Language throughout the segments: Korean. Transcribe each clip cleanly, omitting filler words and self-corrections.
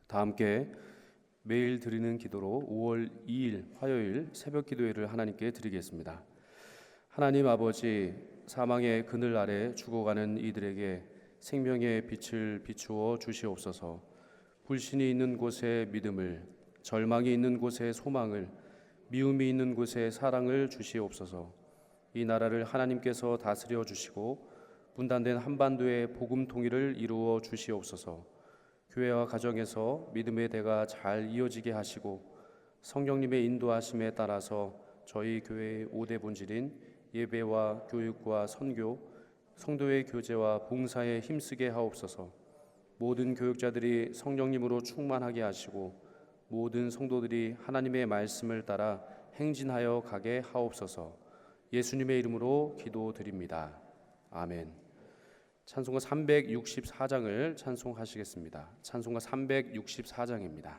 다 함께 매일 드리는 기도로 5월 2일 화요일 새벽 기도회를 하나님께 드리겠습니다. 하나님 아버지, 사망의 그늘 아래 죽어가는 이들에게 생명의 빛을 비추어 주시옵소서. 불신이 있는 곳에 믿음을, 절망이 있는 곳에 소망을, 미움이 있는 곳에 사랑을 주시옵소서. 이 나라를 하나님께서 다스려 주시고 분단된 한반도의 복음 통일을 이루어 주시옵소서. 교회와 가정에서 믿음의 대가 잘 이어지게 하시고 성령님의 인도하심에 따라서 저희 교회의 5대 본질인 예배와 교육과 선교, 성도의 교제와 봉사에 힘쓰게 하옵소서. 모든 교육자들이 성령님으로 충만하게 하시고 모든 성도들이 하나님의 말씀을 따라 행진하여 가게 하옵소서. 예수님의 이름으로 기도드립니다. 아멘. 찬송가 364장을 찬송하시겠습니다. 찬송가 364장입니다.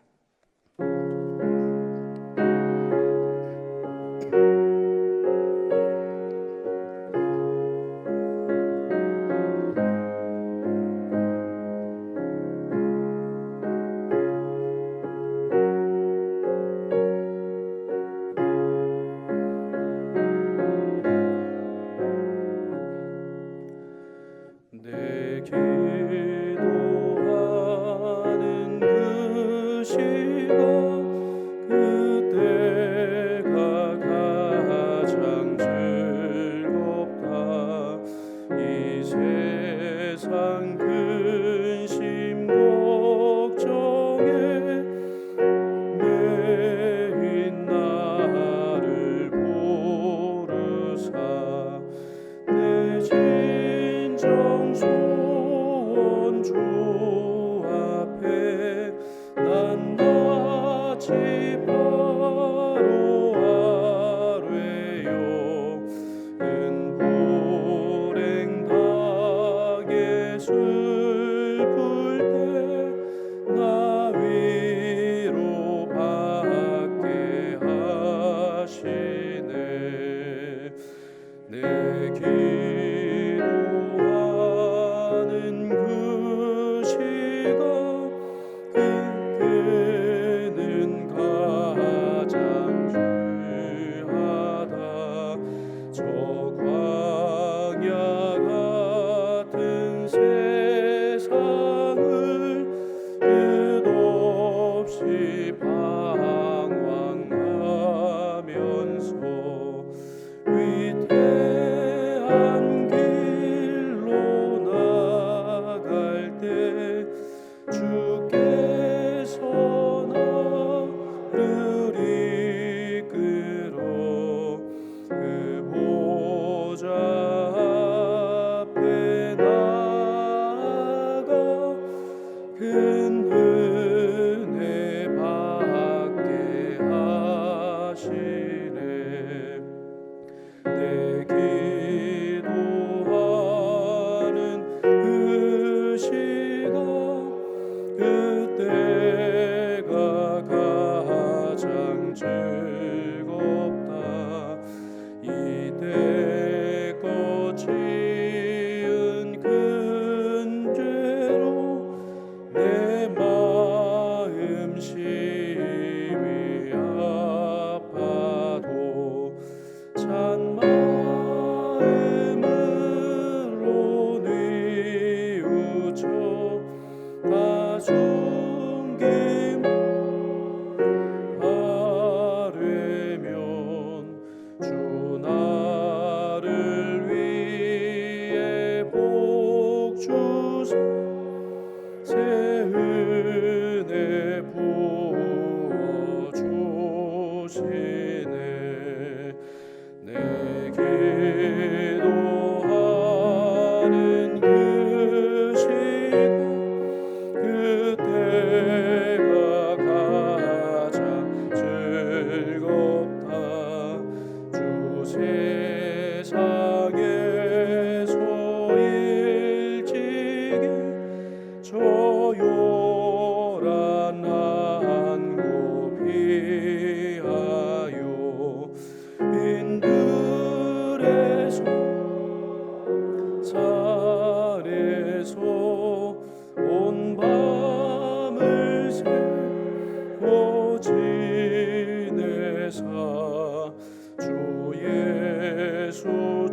위대한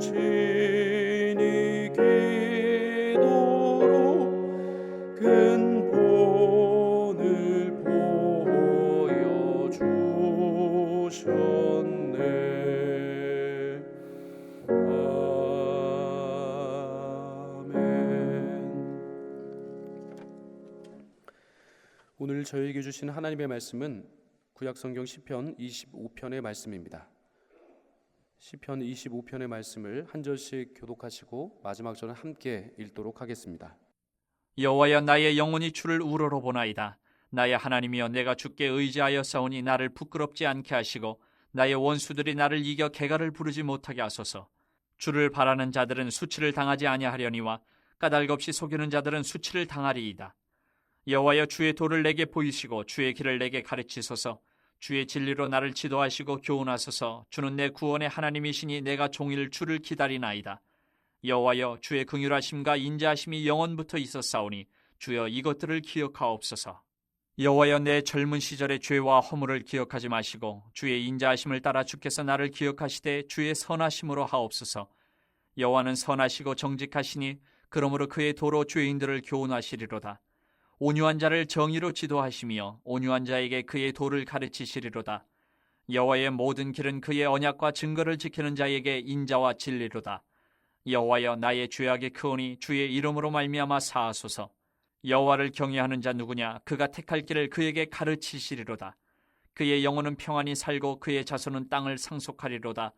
친히 기도로 근본을 보여주셨네. 오늘 저에게 주신 하나님의 말씀은 구약성경 시편 25편의 말씀입니다. 시편 25편의 말씀을 한 절씩 교독하시고 마지막 절은 함께 읽도록 하겠습니다. 여호와여, 나의 영혼이 주를 우러러보나이다. 나의 하나님이여, 내가 주께 의지하였사오니 나를 부끄럽지 않게 하시고 나의 원수들이 나를 이겨 개가를 부르지 못하게 하소서. 주를 바라는 자들은 수치를 당하지 아니하려니와 까닭없이 속이는 자들은 수치를 당하리이다. 여호와여, 주의 도를 내게 보이시고 주의 길을 내게 가르치소서. 주의 진리로 나를 지도하시고 교훈하소서. 주는 내 구원의 하나님이시니 내가 종일 주를 기다리나이다. 여호와여, 주의 긍휼하심과 인자하심이 영원부터 있었사오니 주여 이것들을 기억하옵소서. 여호와여, 내 젊은 시절의 죄와 허물을 기억하지 마시고 주의 인자하심을 따라 주께서 나를 기억하시되 주의 선하심으로 하옵소서. 여호와는 선하시고 정직하시니 그러므로 그의 도로 죄인들을 교훈하시리로다. 온유한 자를 정의로 지도하시며 온유한 자에게 그의 도를 가르치시리로다. 여호와의 모든 길은 그의 언약과 증거를 지키는 자에게 인자와 진리로다. 여호와여, 나의 죄악이 크오니 주의 이름으로 말미암아 사하소서. 여호와를 경외하는 자 누구냐? 그가 택할 길을 그에게 가르치시리로다. 그의 영혼은 평안히 살고 그의 자손은 땅을 상속하리로다.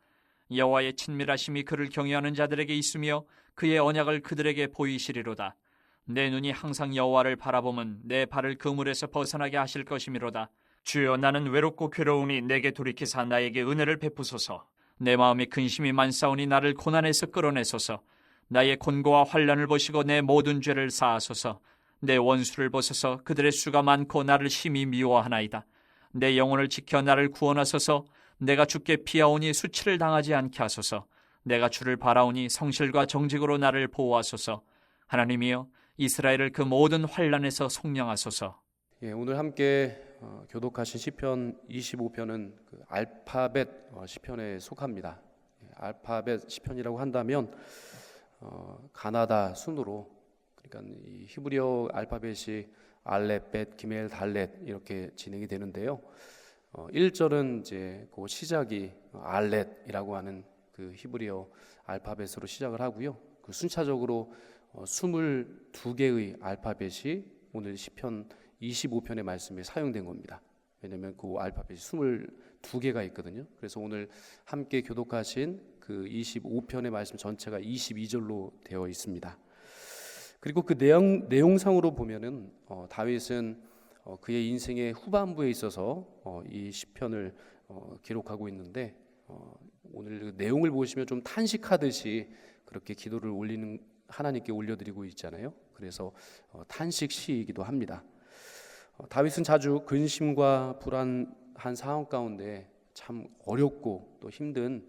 여호와의 친밀하심이 그를 경외하는 자들에게 있으며 그의 언약을 그들에게 보이시리로다. 내 눈이 항상 여호와를 바라보면 내 발을 그물에서 벗어나게 하실 것이미로다. 주여, 나는 외롭고 괴로우니 내게 돌이키사 나에게 은혜를 베푸소서. 내 마음이 근심이 많사오니 나를 고난에서 끌어내소서. 나의 곤고와 환난을 보시고 내 모든 죄를 사하소서. 내 원수를 보소서. 그들의 수가 많고 나를 심히 미워하나이다. 내 영혼을 지켜 나를 구원하소서. 내가 주께 피하오니 수치를 당하지 않게 하소서. 내가 주를 바라오니 성실과 정직으로 나를 보호하소서. 하나님이여, 이스라엘을 그 모든 환난에서 속량하소서. 오늘 함께 교독하신 시편 25편은 그 알파벳 시편에 속합니다. 알파벳 시편이라고 한다면 가나다 순으로, 그러니까 이 히브리어 알파벳이 알렛, 벳, 기멜, 달렛 이렇게 진행이 되는데요. 1절은 이제 그 시작이 알렛이라고 하는 그 히브리어 알파벳으로 시작을 하고요. 그 순차적으로 22개의 알파벳이 오늘 시편 25편의 말씀에 사용된 겁니다. 왜냐하면 그 알파벳이 22개가 있거든요. 그래서 오늘 함께 교독하신 그 25편의 말씀 전체가 22절로 되어 있습니다. 그리고 그 내용상으로 보면은 다윗은 그의 인생의 후반부에 있어서 이 시편을 기록하고 있는데 오늘 그 내용을 보시면 좀 탄식하듯이 그렇게 기도를 하나님께 올려드리고 있잖아요. 그래서 탄식 시이기도 합니다. 다윗은 자주 근심과 불안한 상황 가운데 참 어렵고 또 힘든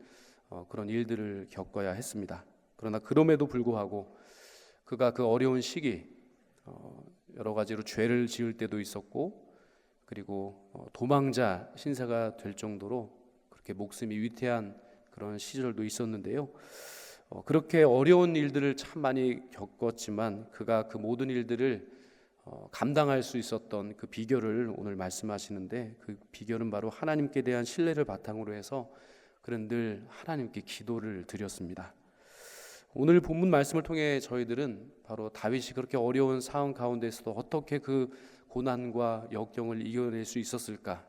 그런 일들을 겪어야 했습니다. 그러나 그럼에도 불구하고 그가 그 어려운 시기 여러 가지로 죄를 지을 때도 있었고, 그리고 도망자 신세가 될 정도로 그렇게 목숨이 위태한 그런 시절도 있었는데요. 그렇게 어려운 일들을 참 많이 겪었지만 그가 그 모든 일들을 감당할 수 있었던 그 비결을 오늘 말씀하시는데, 그 비결은 바로 하나님께 대한 신뢰를 바탕으로 해서 그는 늘 하나님께 기도를 드렸습니다. 오늘 본문 말씀을 통해 저희들은 바로 다윗이 그렇게 어려운 상황 가운데서도 어떻게 그 고난과 역경을 이겨낼 수 있었을까,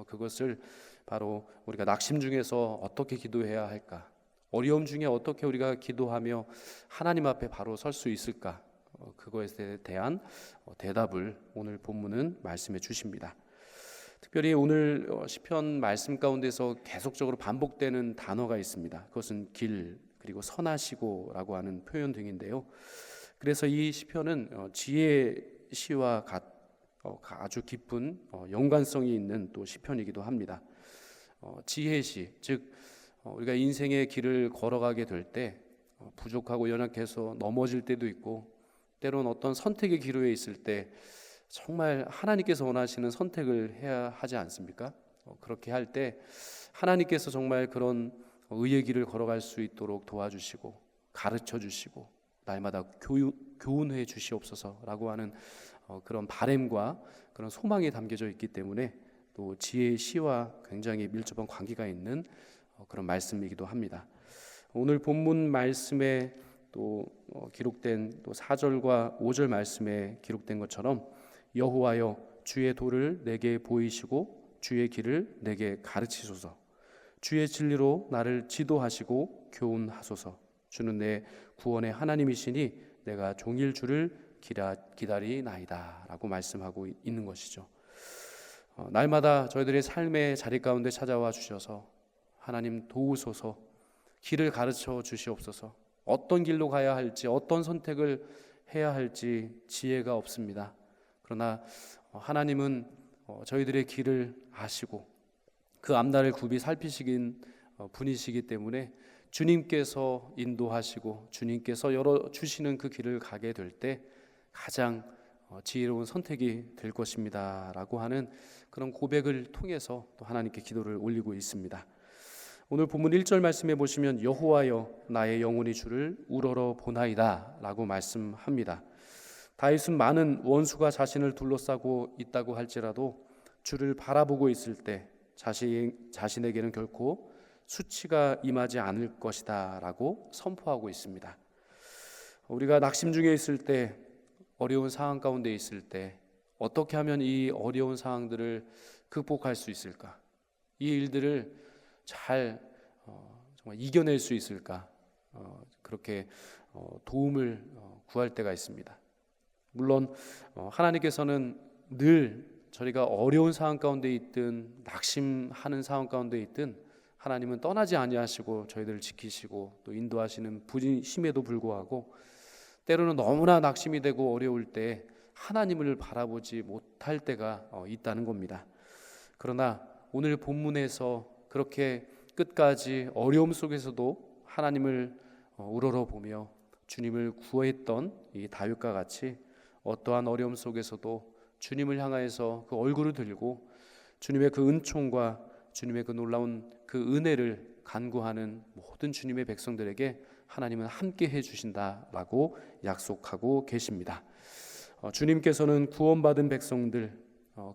그것을 바로 우리가 낙심 중에서 어떻게 기도해야 할까, 어려움 중에 어떻게 우리가 기도하며 하나님 앞에 바로 설 수 있을까, 그것에 대한 대답을 오늘 본문은 말씀해 주십니다. 특별히 오늘 시편 말씀 가운데서 계속적으로 반복되는 단어가 있습니다. 그것은 길, 그리고 선하시고라고 하는 표현 등인데요. 그래서 이 시편은 지혜 시와 아주 깊은 연관성이 있는 또 시편이기도 합니다. 지혜 시, 즉 우리가 인생의 길을 걸어가게 될 때 부족하고 연약해서 넘어질 때도 있고, 때로는 어떤 선택의 기로에 있을 때 정말 하나님께서 원하시는 선택을 해야 하지 않습니까? 그렇게 할 때 하나님께서 정말 그런 의의 길을 걸어갈 수 있도록 도와주시고 가르쳐 주시고 날마다 교훈해 주시옵소서라고 하는 그런 바램과 그런 소망이 담겨져 있기 때문에 또 지혜의 시와 굉장히 밀접한 관계가 있는 그런 말씀이기도 합니다. 오늘 본문 말씀에 또 기록된 또 4절과 5절 말씀에 기록된 것처럼 여호와여 주의 도를 내게 보이시고 주의 길을 내게 가르치소서. 주의 진리로 나를 지도하시고 교훈하소서. 주는 내 구원의 하나님이시니 내가 종일 주를 기다리나이다 라고 말씀하고 있는 것이죠. 날마다 저희들의 삶의 자리 가운데 찾아와 주셔서 하나님 도우소서, 길을 가르쳐 주시옵소서. 어떤 길로 가야 할지, 어떤 선택을 해야 할지 지혜가 없습니다. 그러나 하나님은 저희들의 길을 아시고 그 앞날을 굽이 살피시긴 분이시기 때문에 주님께서 인도하시고 주님께서 열어주시는 그 길을 가게 될 때 가장 지혜로운 선택이 될 것입니다 라고 하는 그런 고백을 통해서 또 하나님께 기도를 올리고 있습니다. 오늘 본문 1절 말씀해 보시면 여호와여 나의 영혼이 주를 우러러 보나이다 라고 말씀합니다. 다윗은 많은 원수가 자신을 둘러싸고 있다고 할지라도 주를 바라보고 있을 때 자신에게는 결코 수치가 임하지 않을 것이다 라고 선포하고 있습니다. 우리가 낙심 중에 있을 때, 어려운 상황 가운데 있을 때 어떻게 하면 이 어려운 상황들을 극복할 수 있을까? 이 일들을 잘 정말 이겨낼 수 있을까? 그렇게 도움을 구할 때가 있습니다. 물론 하나님께서는 늘 저희가 어려운 상황 가운데 있든 낙심하는 상황 가운데 있든 하나님은 떠나지 아니하시고 저희들을 지키시고 또 인도하시는 분이심에도 불구하고 때로는 너무나 낙심이 되고 어려울 때 하나님을 바라보지 못할 때가 있다는 겁니다. 그러나 오늘 본문에서 그렇게 끝까지 어려움 속에서도 하나님을 우러러보며 주님을 구했던 이 다윗과 같이 어떠한 어려움 속에서도 주님을 향하여서 그 얼굴을 들고 주님의 그 은총과 주님의 그 놀라운 그 은혜를 간구하는 모든 주님의 백성들에게 하나님은 함께 해주신다라고 약속하고 계십니다. 주님께서는 구원받은 백성들,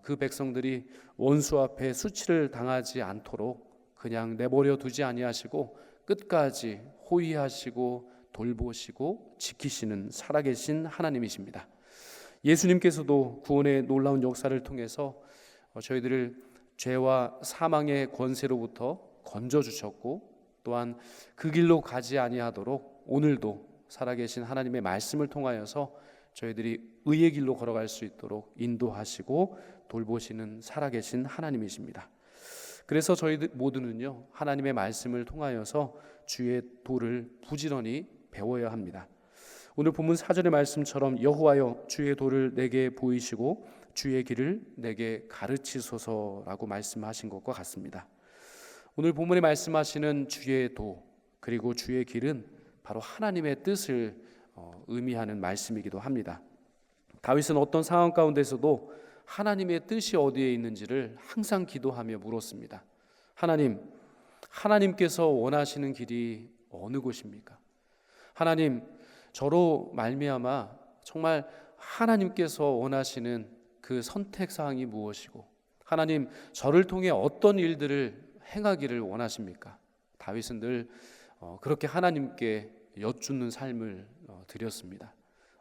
그 백성들이 원수 앞에 수치를 당하지 않도록 그냥 내버려 두지 아니하시고 끝까지 호위하시고 돌보시고 지키시는 살아계신 하나님이십니다. 예수님께서도 구원의 놀라운 역사를 통해서 저희들을 죄와 사망의 권세로부터 건져주셨고 또한 그 길로 가지 아니하도록 오늘도 살아계신 하나님의 말씀을 통하여서 저희들이 의의 길로 걸어갈 수 있도록 인도하시고 돌보시는 살아계신 하나님이십니다. 그래서 저희 모두는요 하나님의 말씀을 통하여서 주의 도를 부지런히 배워야 합니다. 오늘 본문 4절의 말씀처럼 여호와여 주의 도를 내게 보이시고 주의 길을 내게 가르치소서라고 말씀하신 것과 같습니다. 오늘 본문에 말씀하시는 주의 도 그리고 주의 길은 바로 하나님의 뜻을 의미하는 말씀이기도 합니다. 다윗은 어떤 상황 가운데서도 하나님의 뜻이 어디에 있는지를 항상 기도하며 물었습니다. 하나님께서 원하시는 길이 어느 곳입니까? 하나님, 저로 말미암아 정말 하나님께서 원하시는 그 선택 사항이 무엇이고 하나님, 저를 통해 어떤 일들을 행하기를 원하십니까? 다윗은 늘 그렇게 하나님께 여쭙는 삶을 드렸습니다.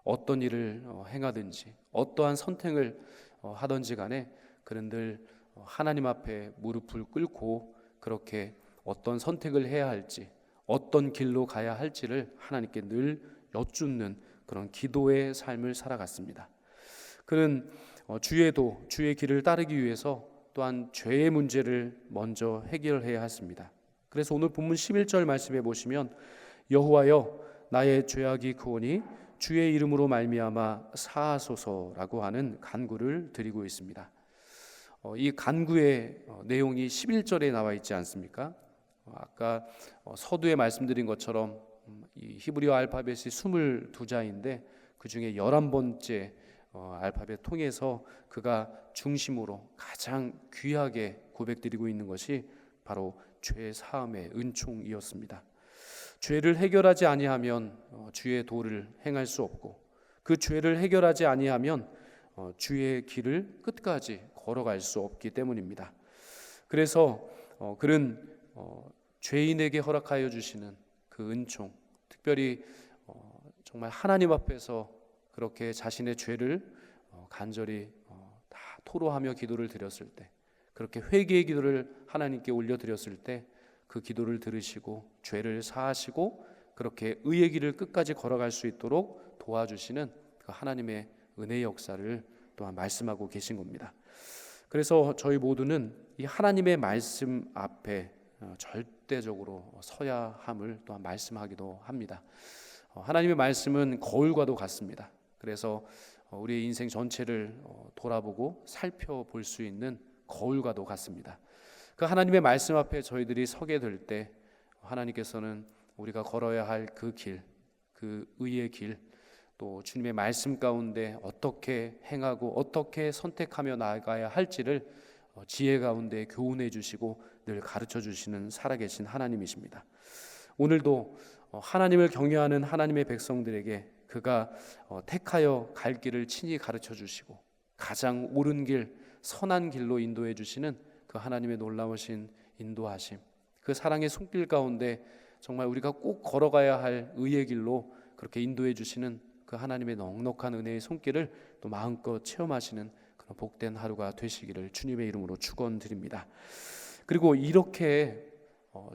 어떤 일을 행하든지 어떠한 선택을 하든지 간에 그는 늘 하나님 앞에 무릎을 꿇고 그렇게 어떤 선택을 해야 할지 어떤 길로 가야 할지를 하나님께 늘 여쭙는 그런 기도의 삶을 살아갔습니다. 그는 주의 도, 주의 길을 따르기 위해서 또한 죄의 문제를 먼저 해결해야 했습니다. 그래서 오늘 본문 11절 말씀해 보시면 여호와여 나의 죄악이 크오니 주의 이름으로 말미암아 사하소서라고 하는 간구를 드리고 있습니다. 이 간구의 내용이 11절에 나와 있지 않습니까? 아까 서두에 말씀드린 것처럼 이 히브리어 알파벳이 22자인데 그 중에 11번째 알파벳 통해서 그가 중심으로 가장 귀하게 고백드리고 있는 것이 바로 죄 사함의 은총이었습니다. 죄를 해결하지 아니하면 주의 도를 행할 수 없고, 그 죄를 해결하지 아니하면 주의 길을 끝까지 걸어갈 수 없기 때문입니다. 그래서 그는 죄인에게 허락하여 주시는 그 은총, 특별히 정말 하나님 앞에서 그렇게 자신의 죄를 간절히 다 토로하며 기도를 드렸을 때, 그렇게 회개의 기도를 하나님께 올려드렸을 때 그 기도를 들으시고 죄를 사하시고 그렇게 의의 길을 끝까지 걸어갈 수 있도록 도와주시는 그 하나님의 은혜의 역사를 또한 말씀하고 계신 겁니다. 그래서 저희 모두는 이 하나님의 말씀 앞에 절대적으로 서야 함을 또한 말씀하기도 합니다. 하나님의 말씀은 거울과도 같습니다. 그래서 우리의 인생 전체를 돌아보고 살펴볼 수 있는 거울과도 같습니다. 그 하나님의 말씀 앞에 저희들이 서게 될 때 하나님께서는 우리가 걸어야 할 그 길, 그 의의 길, 또 주님의 말씀 가운데 어떻게 행하고 어떻게 선택하며 나아가야 할지를 지혜 가운데 교훈해 주시고 늘 가르쳐 주시는 살아계신 하나님이십니다. 오늘도 하나님을 경외하는 하나님의 백성들에게 그가 택하여 갈 길을 친히 가르쳐 주시고 가장 옳은 길, 선한 길로 인도해 주시는 그 하나님의 놀라우신 인도하심, 그 사랑의 손길 가운데 정말 우리가 꼭 걸어가야 할 의의 길로 그렇게 인도해 주시는 그 하나님의 넉넉한 은혜의 손길을 또 마음껏 체험하시는 그런 복된 하루가 되시기를 주님의 이름으로 축원드립니다. 그리고 이렇게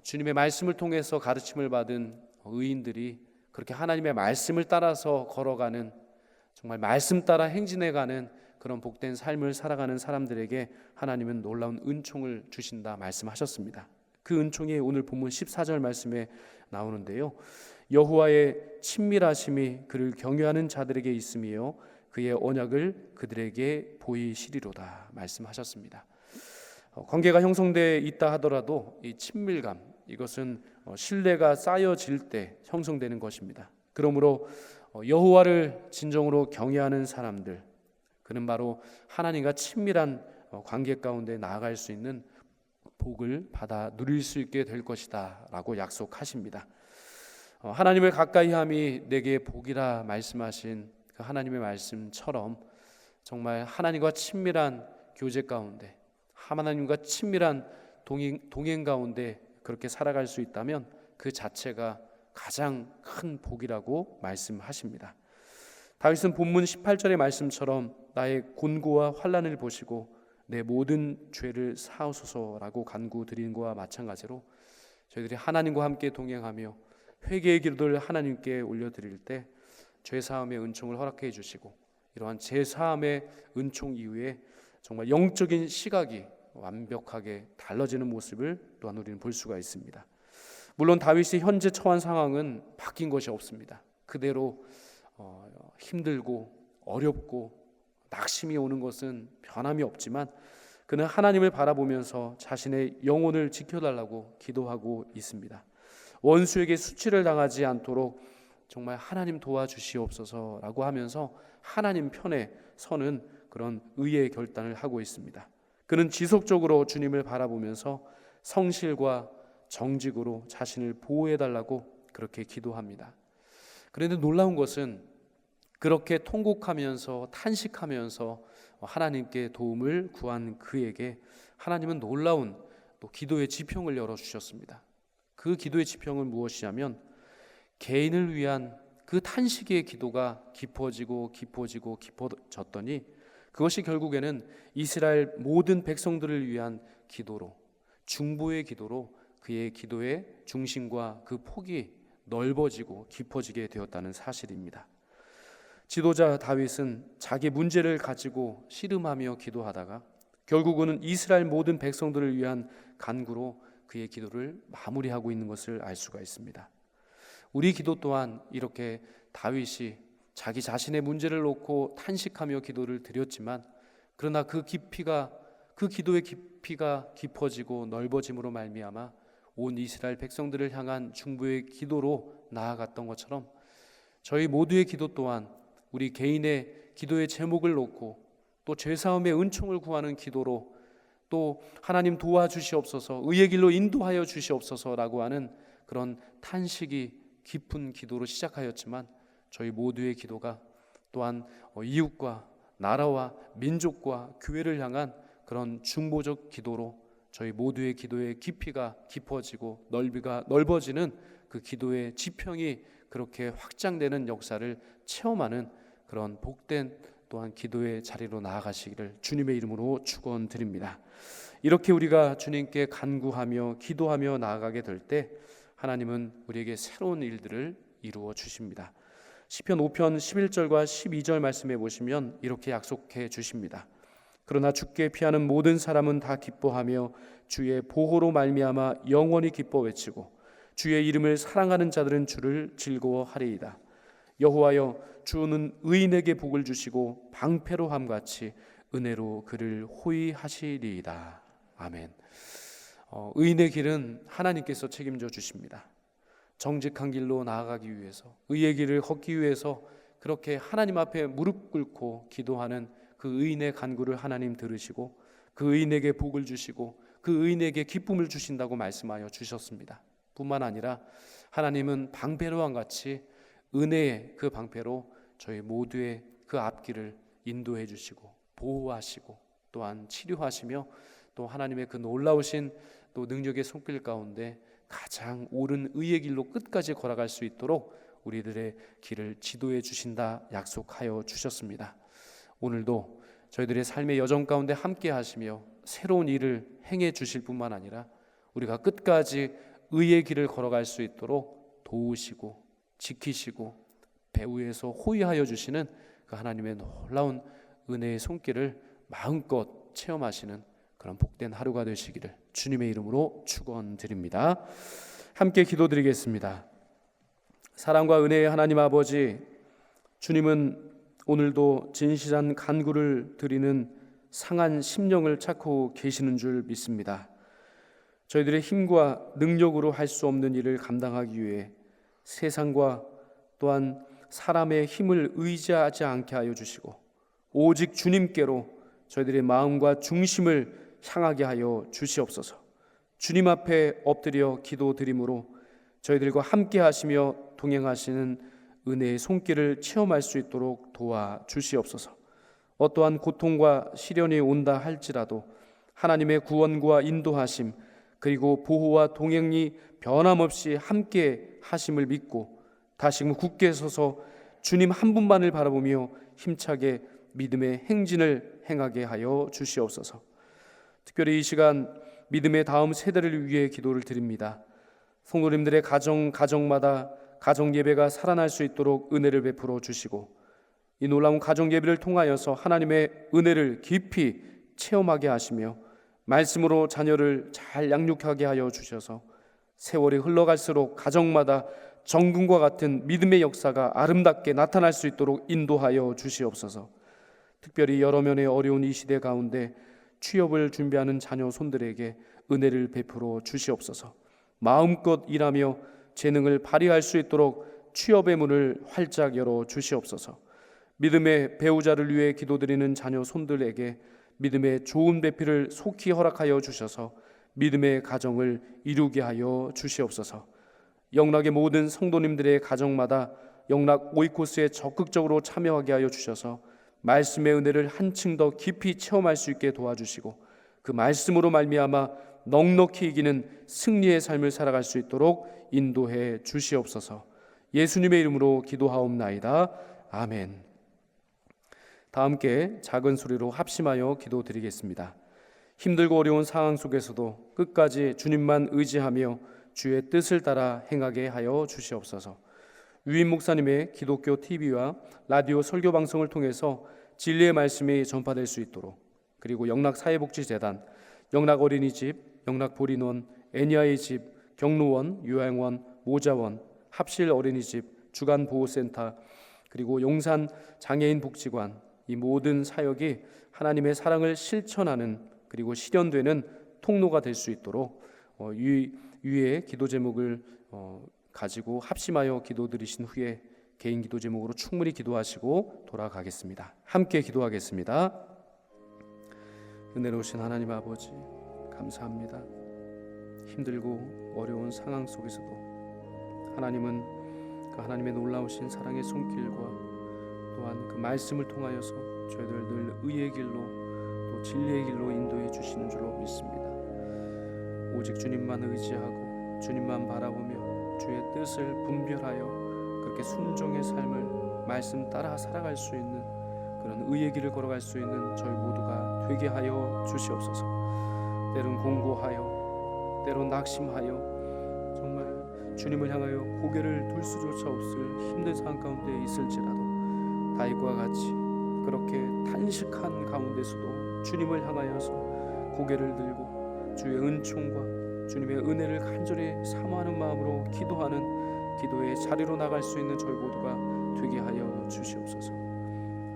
주님의 말씀을 통해서 가르침을 받은 의인들이 그렇게 하나님의 말씀을 따라서 걸어가는, 정말 말씀 따라 행진해가는 그런 복된 삶을 살아가는 사람들에게 하나님은 놀라운 은총을 주신다 말씀하셨습니다. 그 은총이 오늘 본문 14절 말씀에 나오는데요, 여호와의 친밀하심이 그를 경외하는 자들에게 있으며 그의 언약을 그들에게 보이시리로다 말씀하셨습니다. 관계가 형성되어 있다 하더라도 이 친밀감, 이것은 신뢰가 쌓여질 때 형성되는 것입니다. 그러므로 여호와를 진정으로 경외하는 사람들, 그는 바로 하나님과 친밀한 관계 가운데 나아갈 수 있는 복을 받아 누릴 수 있게 될 것이다 라고 약속하십니다. 하나님을 가까이함이 내게 복이라 말씀하신 그 하나님의 말씀처럼 정말 하나님과 친밀한 교제 가운데, 하나님과 친밀한 동행 가운데 그렇게 살아갈 수 있다면 그 자체가 가장 큰 복이라고 말씀하십니다. 다윗은 본문 18절의 말씀처럼 나의 곤고와 환난을 보시고 내 모든 죄를 사하소서라고 간구드린 것과 마찬가지로 저희들이 하나님과 함께 동행하며 회개의 기도를 하나님께 올려드릴 때 죄사함의 은총을 허락해 주시고, 이러한 죄사함의 은총 이후에 정말 영적인 시각이 완벽하게 달라지는 모습을 또한 우리는 볼 수가 있습니다. 물론 다윗이 현재 처한 상황은 바뀐 것이 없습니다. 그대로 힘들고 어렵고 낙심이 오는 것은 변함이 없지만 그는 하나님을 바라보면서 자신의 영혼을 지켜달라고 기도하고 있습니다. 원수에게 수치를 당하지 않도록 정말 하나님 도와주시옵소서라고 하면서 하나님 편에 서는 그런 의의 결단을 하고 있습니다. 그는 지속적으로 주님을 바라보면서 성실과 정직으로 자신을 보호해달라고 그렇게 기도합니다. 그런데 놀라운 것은 그렇게 통곡하면서 탄식하면서 하나님께 도움을 구한 그에게 하나님은 놀라운 또 기도의 지평을 열어주셨습니다. 그 기도의 지평은 무엇이냐면 개인을 위한 그 탄식의 기도가 깊어졌더니 그것이 결국에는 이스라엘 모든 백성들을 위한 기도로, 중보의 기도로 그의 기도의 중심과 그 폭이 넓어지고 깊어지게 되었다는 사실입니다. 지도자 다윗은 자기 문제를 가지고 씨름하며 기도하다가 결국은 이스라엘 모든 백성들을 위한 간구로 그의 기도를 마무리하고 있는 것을 알 수가 있습니다. 우리 기도 또한 이렇게 다윗이 자기 자신의 문제를 놓고 탄식하며 기도를 드렸지만, 그러나 그 기도의 깊이가 깊어지고 넓어짐으로 말미암아 온 이스라엘 백성들을 향한 중보의 기도로 나아갔던 것처럼 저희 모두의 기도 또한 우리 개인의 기도의 제목을 놓고 또 죄사함의 은총을 구하는 기도로 또 하나님 도와주시옵소서, 의의 길로 인도하여 주시옵소서라고 하는 그런 탄식이 깊은 기도로 시작하였지만 저희 모두의 기도가 또한 이웃과 나라와 민족과 교회를 향한 그런 중보적 기도로 저희 모두의 기도의 깊이가 깊어지고 넓이가 넓어지는 그 기도의 지평이 그렇게 확장되는 역사를 체험하는 그런 복된 또한 기도의 자리로 나아가시기를 주님의 이름으로 축원드립니다. 이렇게 우리가 주님께 간구하며 기도하며 나아가게 될 때 하나님은 우리에게 새로운 일들을 이루어 주십니다. 시편 5편 11절과 12절 말씀해 보시면 이렇게 약속해 주십니다. 그러나 주께 피하는 모든 사람은 다 기뻐하며 주의 보호로 말미암아 영원히 기뻐 외치고 주의 이름을 사랑하는 자들은 주를 즐거워하리이다. 여호와여, 주는 의인에게 복을 주시고 방패로 함같이 은혜로 그를 호위하시리이다. 아멘. 의인의 길은 하나님께서 책임져 주십니다. 정직한 길로 나아가기 위해서, 의의 길을 걷기 위해서 그렇게 하나님 앞에 무릎 꿇고 기도하는 그 의인의 간구를 하나님 들으시고 그 의인에게 복을 주시고 그 의인에게 기쁨을 주신다고 말씀하여 주셨습니다. 뿐만 아니라 하나님은 방패로와 같이 은혜의 그 방패로 저희 모두의 그 앞길을 인도해 주시고 보호하시고 또한 치료하시며 또 하나님의 그 놀라우신 또 능력의 손길 가운데 가장 옳은 의의 길로 끝까지 걸어갈 수 있도록 우리들의 길을 지도해 주신다 약속하여 주셨습니다. 오늘도 저희들의 삶의 여정 가운데 함께 하시며 새로운 일을 행해 주실 뿐만 아니라 우리가 끝까지 의의 길을 걸어갈 수 있도록 도우시고 지키시고 배후에서 호위하여 주시는 그 하나님의 놀라운 은혜의 손길을 마음껏 체험하시는 그런 복된 하루가 되시기를 주님의 이름으로 축원드립니다. 함께 기도드리겠습니다. 사랑과 은혜의 하나님 아버지, 주님은 오늘도 진실한 간구를 드리는 상한 심령을 찾고 계시는 줄 믿습니다. 저희들의 힘과 능력으로 할 수 없는 일을 감당하기 위해 세상과 또한 사람의 힘을 의지하지 않게 하여 주시고 오직 주님께로 저희들의 마음과 중심을 향하게 하여 주시옵소서. 주님 앞에 엎드려 기도드림으로 저희들과 함께 하시며 동행하시는 은혜의 손길을 체험할 수 있도록 도와주시옵소서. 어떠한 고통과 시련이 온다 할지라도 하나님의 구원과 인도하심 그리고 보호와 동행이 변함없이 함께 하심을 믿고 다시금 굳게 서서 주님 한 분만을 바라보며 힘차게 믿음의 행진을 행하게 하여 주시옵소서. 특별히 이 시간 믿음의 다음 세대를 위해 기도를 드립니다. 성도님들의 가정마다 가정 예배가 살아날 수 있도록 은혜를 베풀어 주시고 이 놀라운 가정 예배를 통하여서 하나님의 은혜를 깊이 체험하게 하시며 말씀으로 자녀를 잘 양육하게 하여 주셔서 세월이 흘러갈수록 가정마다 정금과 같은 믿음의 역사가 아름답게 나타날 수 있도록 인도하여 주시옵소서. 특별히 여러 면의 어려운 이 시대 가운데 취업을 준비하는 자녀 손들에게 은혜를 베풀어 주시옵소서. 마음껏 일하며 재능을 발휘할 수 있도록 취업의 문을 활짝 열어 주시옵소서. 믿음의 배우자를 위해 기도드리는 자녀 손들에게 믿음의 좋은 배필을 속히 허락하여 주셔서 믿음의 가정을 이루게 하여 주시옵소서. 영락의 모든 성도님들의 가정마다 영락 오이코스에 적극적으로 참여하게 하여 주셔서 말씀의 은혜를 한층 더 깊이 체험할 수 있게 도와주시고 그 말씀으로 말미암아 넉넉히 이기는 승리의 삶을 살아갈 수 있도록 인도해 주시옵소서. 예수님의 이름으로 기도하옵나이다. 아멘. 다 함께 작은 소리로 합심하여 기도드리겠습니다. 힘들고 어려운 상황 속에서도 끝까지 주님만 의지하며 주의 뜻을 따라 행하게 하여 주시옵소서. 유인 목사님의 기독교 TV와 라디오 설교 방송을 통해서 진리의 말씀이 전파될 수 있도록, 그리고 영락사회복지재단, 영락어린이집, 영락보린원, 애니아의 집, 경로원, 요양원, 모자원, 합실어린이집, 주간보호센터, 그리고 용산 장애인 복지관, 이 모든 사역이 하나님의 사랑을 실천하는 그리고 실현되는 통로가 될 수 있도록 위의 기도 제목을 가지고 합심하여 기도드리신 후에 개인 기도 제목으로 충분히 기도하시고 돌아가겠습니다. 함께 기도하겠습니다. 은혜로우신 하나님 아버지 감사합니다. 힘들고 어려운 상황 속에서도 하나님은 그 하나님의 놀라우신 사랑의 손길과 또한 그 말씀을 통하여서 저희들 늘 의의 길로 또 진리의 길로 인도해 주시는 줄로 믿습니다. 오직 주님만 의지하고 주님만 바라보며 주의 뜻을 분별하여 그렇게 순종의 삶을 말씀 따라 살아갈 수 있는 그런 의의 길을 걸어갈 수 있는 저희 모두가 되게 하여 주시옵소서. 때론 공고하여 때론 낙심하여 정말 주님을 향하여 고개를 둘 수조차 없을 힘든 상황 가운데 있을지라도 다윗과 같이 그렇게 단식한 가운데서도 주님을 향하여서 고개를 들고 주의 은총과 주님의 은혜를 간절히 사모하는 마음으로 기도하는 기도의 자리로 나갈 수 있는 저희 모두가 되게 하여 주시옵소서.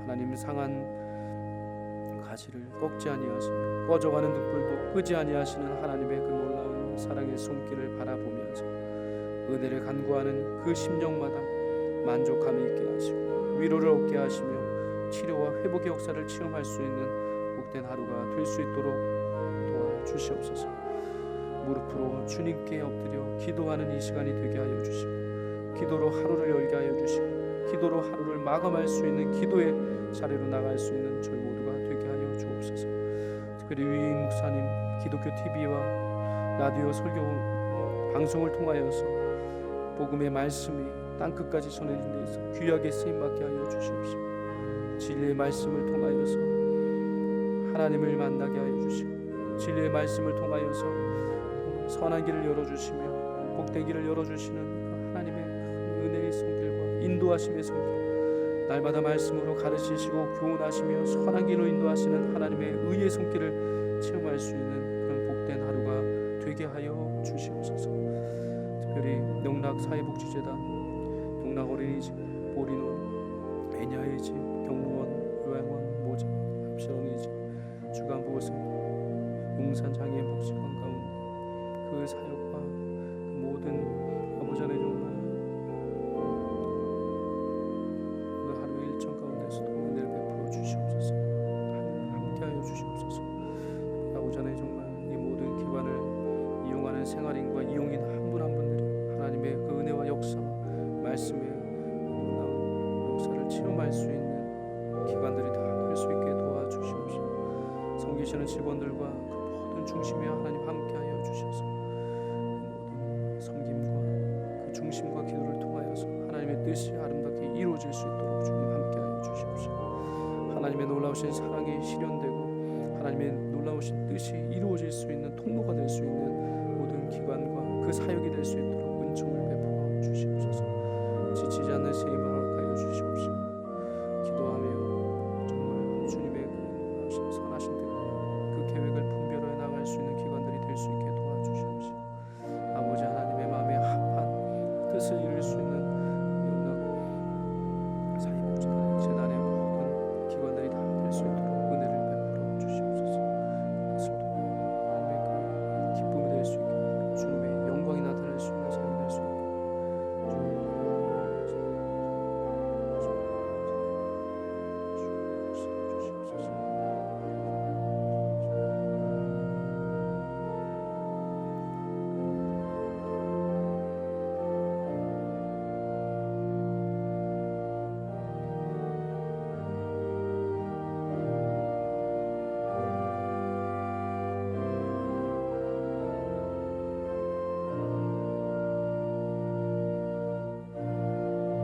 하나님 상한 가지를 꺾지 아니하시며 꺼져가는 등불도 끄지 아니하시는 하나님의 그 놀라운 사랑의 손길을 바라보면서 은혜를 간구하는 그 심령마다 만족함이 있게 하시고 위로를 얻게 하시며 치료와 회복의 역사를 체험할 수 있는 복된 하루가 될 수 있도록 도와주시옵소서. 무릎으로 주님께 엎드려 기도하는 이 시간이 되게 하여 주시고 기도로 하루를 열게 하여 주시고 기도로 하루를 마감할 수 있는 기도의 자리로 나갈 수 있는 저희 모두가 되게 하여 주옵소서. 특별히 위인 목사님 기독교 TV와 라디오 설교 방송을 통하여서 복음의 말씀이 땅끝까지 전해진 데에서 귀하게 쓰임받게 하여 주시옵시고 진리의 말씀을 통하여서 하나님을 만나게 하여 주시고 진리의 말씀을 통하여서 선한 길을 열어주시며 복된 길을 열어주시는 하나님의 은혜의 손길과 인도하심의 손길 날마다 말씀으로 가르치시고 교훈하시며 선한 길로 인도하시는 하나님의 의의 손길을 체험할 수 있는 그런 복된 하루가 되게 하여 주시옵소서. 특별히 영락사회복지재단, 영락어린이집, 보리논, 애냐의 집, 경무원, 요양원, 모자, 합시영이집, 주간보호센터, 용산장애인복지관 가운데 그 사역과 그 모든 아버지 하나님 정말 그 하루의 일정 가운데서도 은혜를 베풀어 주시옵소서. 함께하여 주시옵소서. 아버지 하나님 정말 이 모든 기관을 이용하는 생활인과 이용인 한 분 한 분들이 하나님의 그 은혜와 역사와 말씀의 역사를 체험할 수 있는 기관들이 다 될 수 있게 도와주시옵소서. 섬기시는 직원들과 그 모든 중심에 하나님 함께하여 주셔서 모든 섬김과 그 중심과 기도를 통하여서 하나님의 뜻이 아름답게 이루어질 수 있도록 주님 함께하여 주시옵소서. 하나님의 놀라우신 사랑이 실현되고 하나님의 놀라우신 뜻이 이루어질 수 있는 통로가 될 수 있는 모든 기관과 그 사역이 될 수 있도록 은총을 베풀어 주시옵소서. 지치지 않는 새